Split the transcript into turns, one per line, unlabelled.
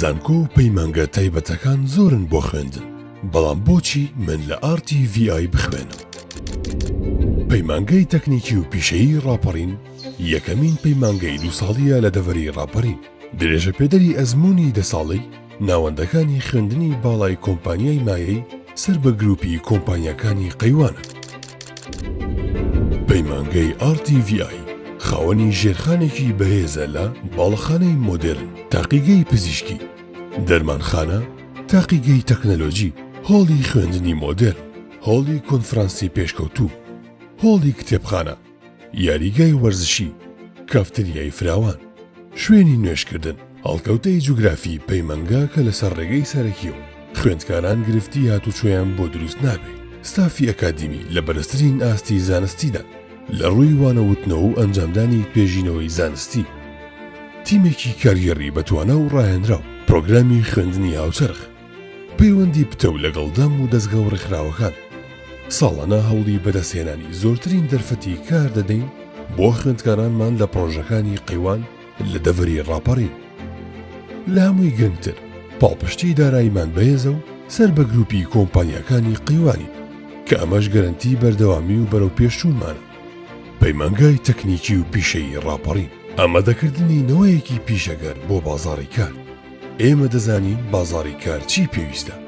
زانکۆ و پەیمانگە تایبەتەکان زۆرن بۆ خوێندن، بەڵام بۆچی من لە RTVI بخوێنم؟ پەیمانگەی تەکنیکی و پیشەیی ڕاپەڕین یەکەمین پەیمانگەی 2 ساڵیە لە دەڤەری ڕاپەڕین. درێژە پێدەری ئەزموونی 10 ساڵی ناوەندەکانی خوێندنی باڵای کۆمپانیای مایەی سەر بە گروپی کۆمپانیاکانی قەیوانە. پەیمانگەی RTVI خاوەنی ژێرخانێکی بەهێزە لە باڵەخانەی مۆدێرن، تاقیگەی پزیشکی، دەرمانخانە، تاقیگەی تەکنەلۆجی، هۆڵی خوێندنی مۆدێرن، هۆڵی کۆنفرانسی پێشکەوتوو، هۆڵی کتێبخانە، یاریگای وەرزشی، کافتریای فراوان، شوێنی نوێشکردن، هەڵکەوتەی جوگرافی پەیمانگە کە لەسەر ڕێگەی سەرەکیەوە خوێندکاران گرفتی هاتوچۆیان بۆ دروست نابێ. ستافی ئەکادیمی لە بەرزترین ئاستی زانستیدا لە ڕووی وانەوتنەوە و ئەنجامدانی توێژینەوەی زانستی، تیمێکی کاریگەڕی بەتوانە و ڕاهێنراو، پرۆگرامی خوێندنی هاوچەرخ، پەیوەندی پتە و لەگەڵدەم و دەستگا و ڕێکخراوەکان. ساڵانە هەوڵی بەدەستهێنانی زۆرترین دەرفەتی کار دەدەین بۆ خوێندکارانمان لە پرۆژەکانی قەیوان لە دەڤەری ڕاپەڕین. لە هەمووی گرنگتر پاڵپشتی داراییمان بەهێزە و سەر بە گروپی کۆمپانیاکانی قەیوانی کە ئەمەش گەرنتی بەردەوامی و بەرەو پێشچوونمانە. پەیمانگای تەکنیکی و پیشەیی ڕاپەڕین ئامادەکردنی نەوەیەکی پیشەگەر بۆ بازاڕی کار. ئێمە دەزانین بازاڕی کار چی پێویستە.